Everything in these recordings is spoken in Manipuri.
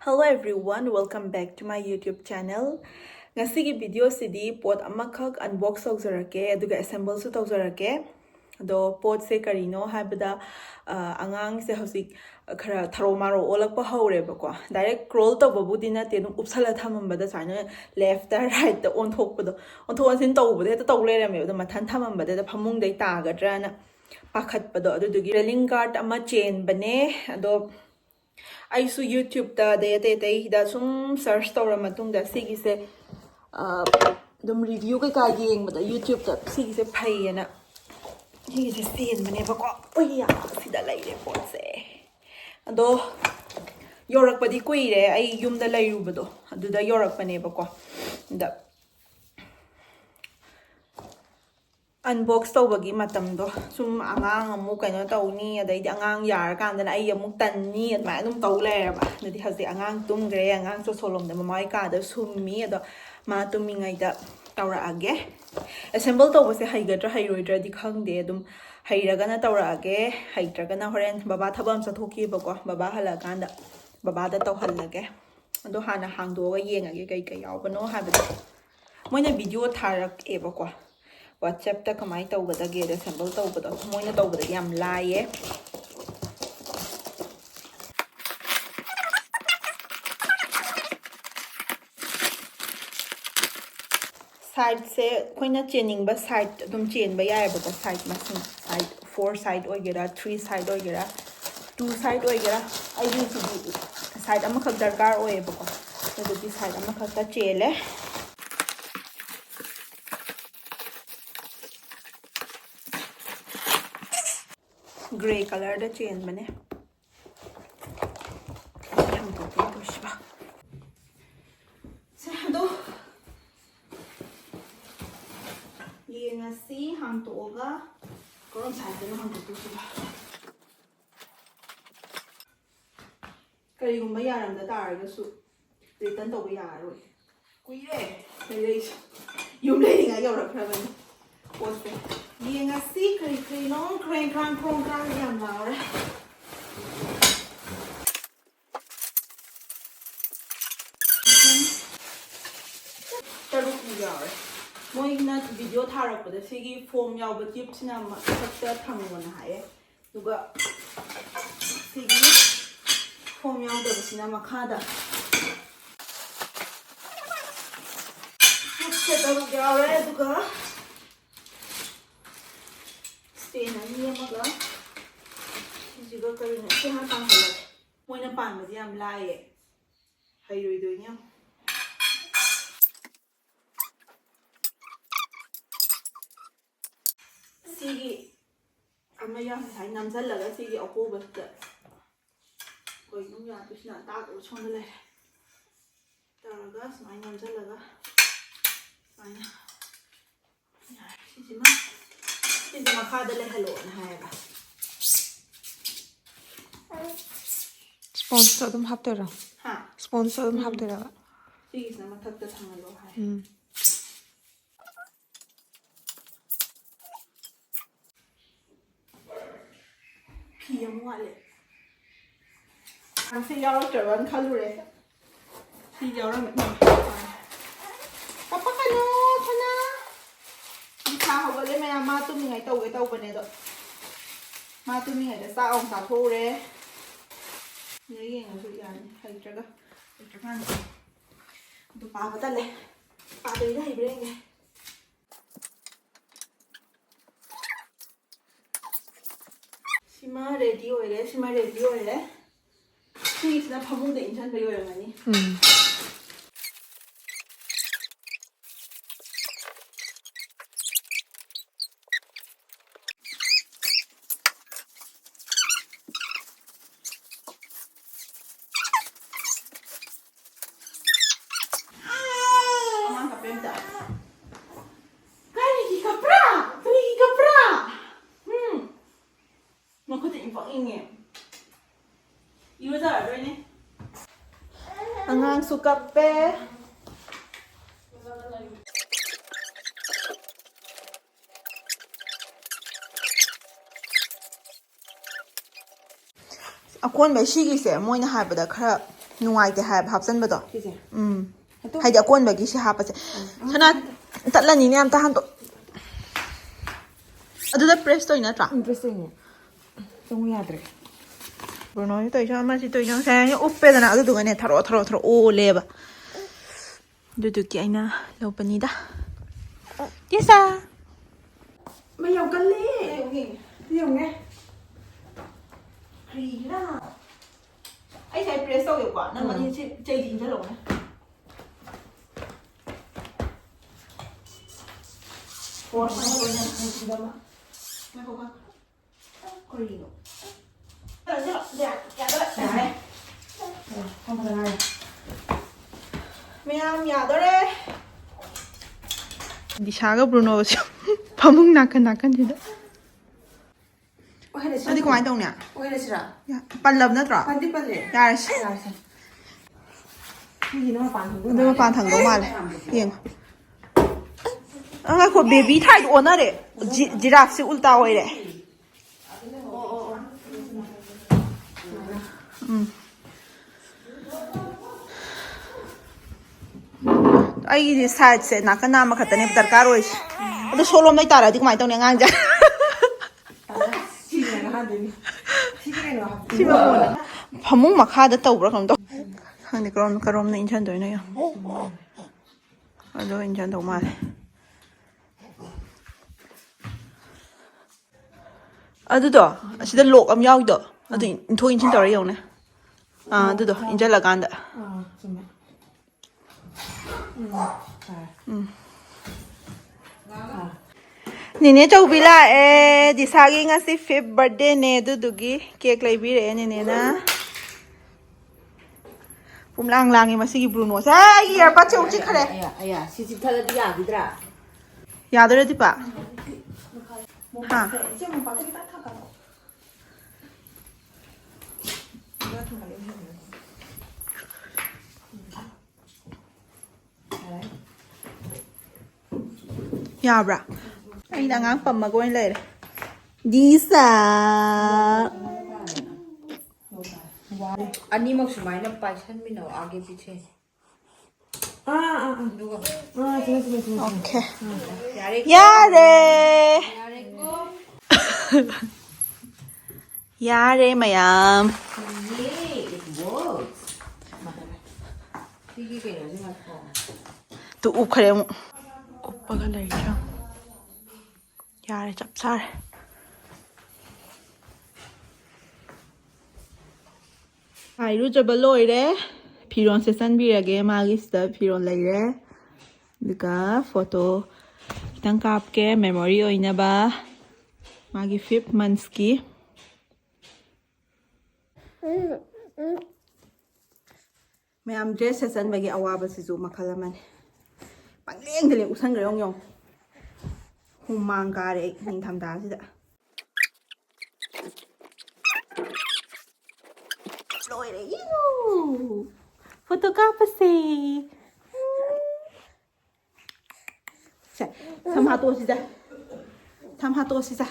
Hello everyone, welcome back to my YouTube channel. Ngasigi video sidi pot amakak unbox tawjarake aduga assemble su tawjarake. Do pot se karino habada angang se hosik khara tharo maro olakpa hawre bako. Direct scroll tawbabudi nate dum upsala thamambada saina left right the on thokpado. On thonsin tawbade ta tawlerame da mathan thamambada da phamung dai tagadrana pakhatpado adudugi railing guard ama chain bane ado I YouTube da sum search tawra matungda sigise dum review ka yeng bada YouTube da sigise phayena sigise sen bane ba ko oya sida laire potse ado yorak padi kuire ai yum da lairu bado adu da yorak bane ba ko da unbox tawbagi matamdo sum angang amu kaino tawni adai angang yar kan dana ai amuk tanni adma adum taw leraba nadi hazi angang tumgre angang so solom da mamai ka da summi ado ma tumingai da tawra age assemble tawbase haigadra hairoidra di khangde adum hairaga na tawra age haitraga na horen baba thabam sa thoki bako baba hala kanda baba da tawhallage ado hana hangdo ga yengage kai kai yawbano habada moina video tharak e bako WhatsApp ta kamai tawbada ge assemble tawbada moina tawbada yam laiye side se koina chaining ba side dum chain ba yae ba side masin side 4 side oigera 3 side oigera 2 side oigera ai use side ama khak darkar oye ba ko adu side ama khak ta chele Grey color da chain bane ham to to shiba se do ye ngasi ham to ga koron side na ham to shiba kari gumba yaram da taraga su return to ba yaroi kuire lei yum lei nga yawra khrabani poste ye ngasi kari long crane krong krang yam laure taruk yaure moi na video tharakpada sigi form yawba tip sina ma sakta thangona haye duga sigi form yawda sina makhada taruk yaure duga Stena ni maga juga karina seha tanghalat moina panbadi yam laiye hairoi doinya sigi ama yam sai namjalaga sigi akobasta koi nung ya tusna ta ko chonda le taraga smai namjalaga maina ya sijima Hindi makada le hello na hayaba. Sponsor dum haptera. Ha. Sponsor dum haptera. Sige na matagta thangalo hay. Piyam wale. Ang siyaw jawan kalure. Siyaw ra mit. Papa kano kana. Sa hawale maya ma tumingai tawge tawbane do ma tumingai da sa ong sa thore ne yeng su yani haitraga du pa bata le pa dei dai brenge sima ready oile please na phamung de insan bai oirangani Angang suka pe akon ba shigi se moina habada khara ꯅꯨꯡꯉꯥꯏꯇꯦ ꯍꯥꯏꯕ ꯍꯥꯞꯆꯟꯕꯗꯣ ꯁꯤꯁꯦ ꯍꯥꯏꯗꯤ ꯑꯀꯣꯟꯕꯒꯤ ꯁꯤ ꯍꯥꯞꯄꯁꯦ ꯁꯅꯥ ꯇꯠꯂꯅꯤꯅꯦ ꯑꯝꯇ ꯍꯟꯗꯣꯛ ꯑꯗꯨꯗ ꯄ꯭ꯔꯦꯁ ꯇꯧꯏ ꯅꯠꯇ꯭ꯔꯥ ꯏꯟꯇꯔꯦꯁ ꯇꯧꯏꯅꯦ ꯆꯪꯉꯨ ꯌꯥꯗ꯭ꯔꯦ ꯕ꯭ꯔꯨꯅꯣꯁꯤ ꯇꯧꯏꯁꯨ ꯑꯃꯁꯤ ꯇꯧꯏꯁꯨ ꯉꯁꯥꯏ ꯎꯞꯄꯦꯗꯅ ꯑꯗꯨꯗꯨꯒꯅꯦ ꯊꯔꯣ ꯑꯣꯜꯂꯦꯕ ꯑꯗꯨꯗꯨꯒꯤ ꯑꯩꯅ ꯂꯧꯕꯅꯤꯗ ꯀꯤꯁꯥ ꯃꯩ ꯌꯥꯝ ꯀꯜꯂꯦ ꯌꯦꯡꯉꯨꯅꯦ ꯀꯔꯤꯒꯤꯔꯥ ꯑꯩ ꯁꯥꯏ ꯄ꯭ꯔꯦꯁ ꯇꯧꯒꯦꯀꯣ ꯅꯪ ꯃꯅꯤꯡ ꯆꯩꯗꯤ ꯏꯟꯖꯜꯂꯛꯎꯅꯦ ꯀꯔꯤꯅꯣ ꯃꯌꯥꯝ ꯌꯥꯗꯣꯔꯦ ꯗꯤꯁꯥꯒ ꯕ꯭ꯔꯨꯅꯣꯁꯨ ꯐꯃꯨꯡ ꯅꯥꯀꯟꯁꯤꯗ ꯑꯗꯨꯗꯤ ꯀꯃꯥꯏꯅ ꯇꯧꯅꯤ ꯑꯣꯏꯔꯁꯤꯔꯥ ꯄꯜꯂꯕ ꯅꯠꯇ꯭ꯔꯣ ꯄꯜꯂꯦ ꯌꯥꯔꯁꯤ ꯁꯤꯒꯤꯅ ꯃꯄꯥꯟ ꯑꯗꯨ ꯃꯄꯥꯟ ꯊꯪꯗꯧ ꯃꯥꯜꯂꯦ ꯌꯦꯡꯉꯣ ꯉꯥꯏꯈꯣ ꯕꯦꯕꯤ ꯊꯥꯏꯗꯣ ꯑꯣꯟꯅꯔꯦ ꯖꯤꯔꯥꯐꯁꯤ ꯎꯜꯇꯥ ꯑꯣꯏꯔꯦ ꯑꯩꯒꯤꯗꯤ ꯁꯥꯏꯗꯁꯦ ꯅꯥꯀꯟ ꯅꯥꯝꯃ ꯈꯛꯇꯅꯦꯕ ꯗꯔꯀꯥꯔ ꯑꯣꯏꯁꯦ ꯑꯗꯣ ꯁꯣꯂꯣꯝ ꯂꯩꯇꯥꯔꯗꯤ ꯀꯃꯥꯏꯅ ꯇꯧꯅꯤ ꯑꯉꯥꯡꯁꯦ ꯐꯃꯨꯡ ꯃꯈꯥꯗ ꯇꯧꯕ꯭ꯔꯥ ꯀꯩꯅꯣ ꯇꯧ ꯈꯪꯗꯦ ꯀꯔꯣꯝꯅ ꯏꯟꯁꯟꯗꯣꯏꯅꯣ ꯌꯦꯡꯉꯣ ꯑꯗꯣ ꯏꯟꯁꯟꯗꯧ ꯃꯥꯜꯂꯦ ꯑꯗꯨꯗꯣ ꯑꯁꯤꯗ ꯂꯣꯛ ꯑꯃ ꯌꯥꯎꯏꯗꯣ ꯑꯗꯨ ꯏꯟꯊꯣꯛ ꯏꯟꯁꯤꯟ ꯇꯧꯔ ꯌꯦꯡꯉꯨꯅꯦ ꯑꯗꯨꯗꯣ ꯏꯟꯁꯤꯜꯂꯀꯥꯟꯗ ꯆꯨꯝꯃꯦ ꯅꯦꯅꯦ ꯆꯧꯕꯤ ꯂꯥꯛꯑꯦ ꯗꯤꯁꯥꯒꯤ ꯉꯁꯤ 5th ꯕꯔꯊꯗꯦꯅꯦ ꯑꯗꯨꯗꯨꯒꯤ ꯀꯦꯛ ꯂꯩꯕꯤꯔꯛꯑꯦ ꯅꯦꯅꯦꯅ ꯄꯨꯝꯂꯥꯡ ꯂꯥꯡꯉꯦ ꯃꯁꯤꯒꯤ ꯕ꯭ꯔꯨꯅꯣꯁꯦ ꯑꯩꯒꯤ ꯏꯌꯥꯔꯕꯠꯁꯦ ꯑꯃꯨꯛ ꯆꯤꯛꯈ꯭ꯔꯦ ꯁꯤ ꯆꯤꯛꯊꯠꯂꯗꯤ ꯌꯥꯈꯤꯗ꯭ꯔꯥ ꯌꯥꯗꯣꯏꯔ ꯗꯤꯄꯥ ꯍꯥ ꯌꯥꯕ꯭ꯔꯥ ꯑꯩꯅ ꯑꯉꯥꯡ ꯄꯝꯃꯒ ꯑꯣꯏꯅ ꯂꯩꯔꯦ ꯗꯤꯁꯥ ꯑꯅꯤꯃꯛ ꯁꯨꯃꯥꯏꯅ ꯄꯥꯏꯁꯟꯃꯤꯟꯅꯧ ꯑꯥꯒꯦ ꯄꯤछे ꯑꯗꯨꯒ ꯑꯣꯀꯦ ꯌꯥꯔꯦ ꯌꯥꯔꯦ ꯃꯌꯥꯝ ꯁꯤꯒꯤ ꯀꯩꯅꯣꯁꯤ ꯉꯥꯛꯊꯣ ꯇꯨ ꯎꯞꯈ꯭ꯔꯦ ꯑꯃꯨꯛ ꯎꯞꯄꯒ ꯂꯩꯈ꯭ꯔꯦ ꯌꯥꯔꯦ ꯆꯞ ꯆꯥꯔꯦ ꯏꯔꯨꯖꯕ ꯂꯣꯏꯔꯦ ꯐꯤꯔꯣꯟ ꯁꯦꯠꯆꯟꯕꯤꯔꯒꯦ ꯃꯥꯒꯤꯁꯤꯗ ꯐꯤꯔꯣꯟ ꯂꯩꯔꯦ ꯑꯗꯨꯒ ꯐꯣꯇꯣ ꯈꯤꯇꯪ ꯀꯥꯞꯀꯦ ꯃꯦꯃꯣꯔꯤ ꯑꯣꯏꯅꯕ ꯃꯥꯒꯤ 5th monthsꯀꯤ ꯃꯌꯥꯝ ꯗ꯭ꯔꯦꯁ ꯁꯦꯠꯆꯟꯕꯒꯤ ꯑꯋꯥꯕꯁꯤꯁꯨ ꯃꯈꯜ ꯑꯃꯅꯤ ꯄꯪꯂꯦꯡꯗ ꯂꯦꯡ ꯎꯁꯟꯈ꯭ꯔꯦ ꯌꯦꯡꯉꯣ ꯍꯨꯃꯥꯡ ꯀꯥꯔꯦ ꯑꯩ ꯅꯤꯡꯊꯝꯊꯥꯁꯤꯗ ꯂꯣꯏꯔꯦ ꯐꯣꯇꯣ ꯀꯥꯞꯄꯁꯦ ꯁꯦ ꯁꯝ ꯍꯥꯠꯇꯣꯛꯑꯁꯤꯁꯦ ꯁꯝ ꯍꯥꯠꯇꯣꯛꯑꯁꯤꯁꯦ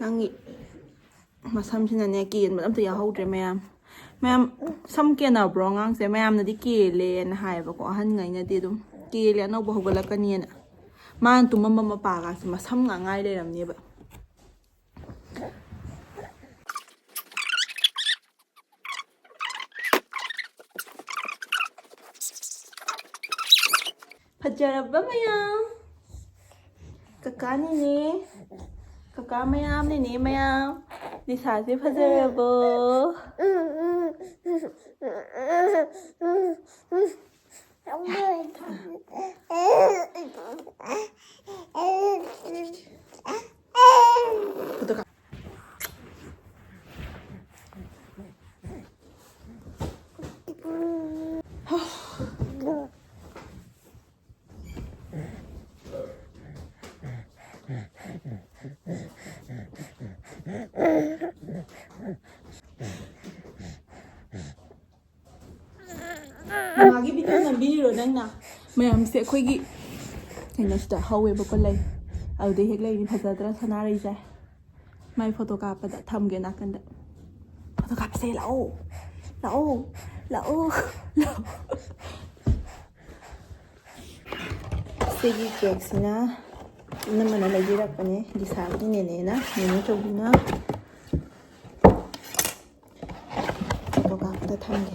ꯅꯪꯒꯤ ꯃꯁꯝꯁꯤꯅꯅꯦ ꯀꯦꯟꯕꯗ ꯑꯝꯇ ꯌꯥꯎꯍꯧꯗ꯭ꯔꯦ ꯃꯌꯥꯝ ꯁꯝ ꯀꯦꯟꯅꯕ꯭ꯔꯣ ꯑꯉꯥꯡꯁꯦ ꯃꯌꯥꯝꯅꯗꯤ ꯀꯦꯜꯂꯦꯅ ꯍꯥꯏꯌꯦꯕꯀꯣ ꯑꯍꯟꯉꯩꯅꯗꯤ ꯑꯗꯨꯝ ꯀꯦꯜꯂꯦ ꯑꯅꯧꯕ ꯍꯧꯒꯠꯂꯛꯀꯅꯤꯅ ꯃꯥꯅ ꯇꯨꯝꯃꯝꯕ ꯃꯄꯥꯒꯁꯦ ꯃꯁꯝ ꯉꯥꯡꯉꯥꯏ ꯂꯩꯔꯝꯅꯦꯕ ꯐꯖꯔꯕ ꯃꯌꯥꯝ ꯀꯀꯥꯅꯤꯅꯦ ꯀꯀꯥ ꯃꯌꯥꯝ ꯅꯤꯅꯦ ꯃꯌꯥꯝ ꯗꯤꯁꯥꯁꯦ ꯐꯖꯔꯕꯣ ꯃꯥꯒꯤ ꯚꯤꯗꯤꯑꯣ ꯅꯝꯕꯤꯔꯤꯔꯣ ꯅꯪꯅ ꯃꯌꯥꯝꯁꯦ ꯑꯩꯈꯣꯏꯒꯤ ꯀꯩꯅꯣꯁꯤꯗ ꯍꯧꯋꯦꯕꯀꯣ ꯂꯩ ꯑꯗꯨꯗꯩ ꯍꯦꯛ ꯂꯩꯅꯤ ꯐꯖꯗ꯭ꯔꯥ ꯁꯅꯥꯔꯩꯁꯦ ꯃꯥꯏ ꯐꯣꯇꯣ ꯀꯥꯞꯄꯗ ꯊꯝꯒꯦ ꯅꯥꯀꯟꯗ ꯐꯣꯇꯣ ꯀꯥꯞꯄꯁꯦ ꯂꯥꯛꯑꯣ ꯂꯥꯛꯑꯣ ꯂꯥꯛꯑꯣ ꯂꯥꯛꯑꯣ ꯁꯤꯒꯤ ꯀꯦꯛꯁꯤꯅ ꯏꯅꯝꯃꯅ ꯂꯩꯕꯤꯔꯛꯄꯅꯦ ꯗꯤꯁꯥꯒꯤ ꯅꯦꯅꯦꯅ ꯅꯦꯅꯦ ꯆꯧꯕꯤꯅ ꯐꯣꯇꯣ ꯀꯥꯞꯄꯗ ꯊꯝꯒꯦ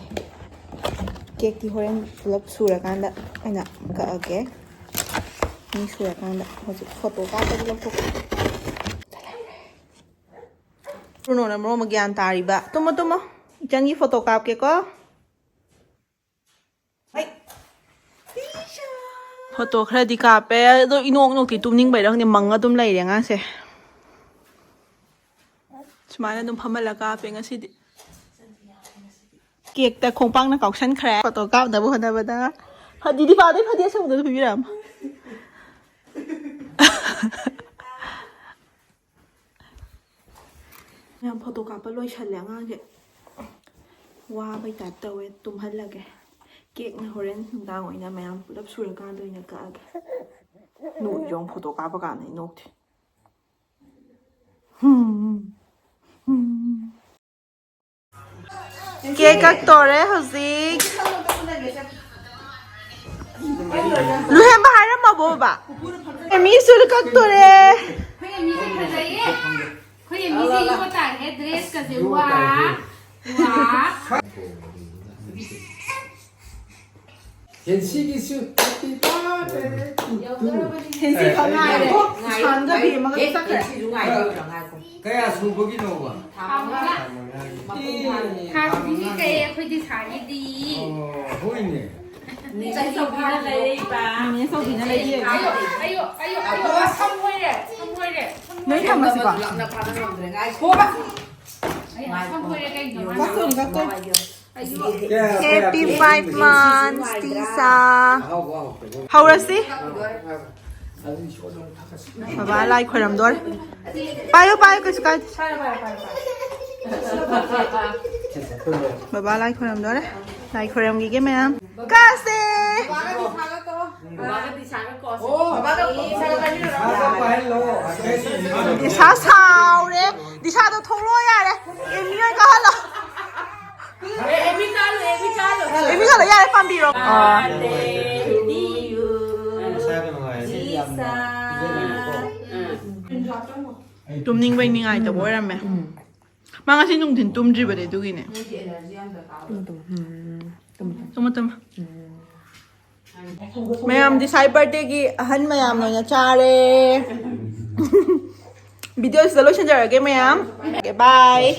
ꯀꯦꯛꯇꯤ ꯍꯣꯔꯦꯟ ꯄꯨꯂꯞ ꯁꯨꯔꯀꯥꯟꯗ ꯑꯩꯅ ꯀꯛꯑꯒꯦ ꯃꯤ ꯁꯨꯔꯀꯥꯟꯗ ꯍꯧꯖꯤꯛ ꯐꯣꯇꯣ ꯀꯥꯞꯄꯗ ꯂꯧꯊꯣꯛꯀꯦ ꯕ꯭ꯔꯨꯅꯣꯅ ꯃꯔꯣꯟ ꯑꯃ ꯒ꯭ꯌꯥꯟ ꯇꯥꯔꯤꯕ ꯇꯨꯝꯃꯣ ꯇꯨꯝꯃꯣ ꯏꯆꯟꯒꯤ ꯐꯣꯇꯣ ꯀꯥꯞꯀꯦꯀꯣ ꯐꯣꯇꯣ ꯈꯔꯗꯤ ꯀꯥꯞꯄꯦ ꯑꯗꯣ ꯏꯅꯣꯛ ꯅꯣꯛꯇꯤ ꯇꯨꯝꯅꯤꯡꯕꯩꯔ ꯈꯪꯗꯦ ꯃꯪꯉ ꯑꯗꯨꯝ ꯂꯩꯔꯦ ꯑꯉꯥꯡꯁꯦ ꯁꯨꯃꯥꯏꯅ ꯑꯗꯨꯝ ꯐꯝꯍꯜꯂ ꯀꯥꯞꯄꯦ ꯉꯁꯤꯗꯤ ꯀꯦꯛꯇ ꯈꯣꯡꯄꯥꯛꯅ ꯀꯥꯎꯁꯟꯈ꯭ꯔꯦ ꯐꯣꯇꯣ ꯀꯥꯞꯅꯕ ꯍꯣꯠꯅꯕꯗ ꯐꯗꯤꯗꯤ ꯄꯥꯗꯩ ꯐꯗꯤ ꯑꯁꯪꯕꯗꯁꯨ ꯄꯤꯕꯤꯔꯛꯑꯃ ꯃꯌꯥꯝ ꯐꯣꯇꯣ ꯀꯥꯞꯄ ꯂꯣꯏꯁꯜꯂꯦ ꯑꯉꯥꯡꯁꯦ ꯋꯥꯕꯩ ꯇꯥꯏꯞ ꯇꯧꯋꯦ ꯇꯨꯝꯍꯜꯂꯒꯦ ꯀꯦꯛꯅ ꯍꯣꯔꯦꯟ ꯅꯨꯡꯗꯥꯡ ꯑꯣꯏꯅ ꯃꯌꯥꯝ ꯄꯨꯂꯞ ꯁꯨꯔꯀꯥꯟꯗ ꯑꯣꯏꯅ ꯀꯛꯑꯒꯦ ꯅꯣꯛꯏꯔꯣ ꯐꯣꯇꯣ ꯀꯥꯞꯄ ꯀꯥꯟꯗ ꯅꯣꯛꯇꯦ ꯀꯦꯛ ꯀꯛꯇꯣꯔꯦ ꯍꯧꯖꯤꯛ ꯂꯨꯍꯦꯟꯕ ꯍꯥꯏꯔꯝꯃꯕꯣ ꯕꯕꯥ ꯃꯤꯁꯨ ꯀꯛꯇꯣꯔꯦ ꯍꯦꯟꯁꯤꯒꯤꯁꯨ ꯍꯦꯄꯤ ꯕꯥꯔꯊꯗꯦ ꯍꯦꯟꯁꯤ ꯈꯛ ꯉꯥꯏꯔꯦ ꯁꯥꯟꯒ ꯕꯦꯝꯃꯒ ꯆꯠꯈ꯭ꯔꯦ ꯀꯌꯥ ꯁꯨꯕꯒꯤꯅꯣꯕ? ꯊꯥꯡꯒꯤ ꯀꯩ ꯑꯩꯈꯣꯏꯗꯤ ꯁꯥꯒꯤꯗꯤ ꯍꯣꯏꯅꯦ. ꯆꯧꯕꯤꯅ ꯂꯩꯔꯛꯏꯕ ꯅꯦꯅꯦ ꯆꯧꯕꯤꯅ ꯂꯩꯕꯤꯔꯛꯏ ꯑꯌꯣ ꯁꯝꯍꯣꯏꯔꯦ ꯅꯣꯏ ꯊꯝꯃꯁꯤꯀꯣ ꯁꯝꯍꯣꯏꯔꯦ ꯀꯩꯅꯣ ꯀꯛꯇꯣꯏꯅꯤ ꯀꯛꯇꯣꯏꯅꯤ Happy 5 months ꯇꯤꯁꯥ months. ꯍꯧꯔꯁꯤ ꯕꯕꯥ ꯂꯥꯏ ꯈꯣꯏꯔꯝꯗꯣꯔꯦ ꯄꯥꯏꯌꯣ ꯄꯥꯏꯌꯣ ꯀꯩꯁꯨ ꯀꯥꯏꯗꯦ ꯕꯕꯥ ꯂꯥꯏ ꯈꯣꯏꯔꯝꯗꯣꯔꯦ ꯂꯥꯏ ꯈꯣꯏꯔꯝꯈꯤꯒꯦ ꯃꯌꯥꯝ ꯀꯥꯁꯦ ꯗꯤꯁꯥ ꯁꯥꯎꯔꯦ ꯗꯤꯁꯥꯗꯣ ꯊꯣꯛꯂꯛꯑꯣ ꯌꯥꯔꯦ ꯑꯦꯃꯤ ꯑꯣꯏ ꯀꯥꯍꯜꯂꯣ ꯑꯦꯃꯤ ꯀꯥꯍꯜꯂꯣ ꯌꯥꯔꯦ ꯄꯥꯝꯕꯤꯔꯣ ꯇꯨꯝꯅꯤꯡꯕꯩ ꯅꯤꯡꯉꯥꯏꯇꯕ ꯑꯣꯏꯔꯝꯃꯦ ꯃꯥ ꯉꯁꯤ ꯅꯨꯡꯊꯤꯟ ꯇꯨꯝꯗ꯭ꯔꯤꯕꯅꯦ ꯑꯗꯨꯒꯤꯅꯦ ꯇꯨꯝꯃꯣ ꯇꯨꯝꯃꯣ ꯃꯌꯥꯝꯗꯤ ꯁꯥꯏ ꯕꯔꯊꯗꯦꯒꯤ ꯑꯍꯟ ꯃꯌꯥꯝ ꯑꯣꯏꯅ ꯆꯥꯔꯦ ꯚꯤꯗꯤꯑꯣꯁꯤꯗ ꯂꯣꯏꯁꯤꯟꯖꯔꯒꯦ ꯃꯌꯥꯝ ꯕꯥꯏ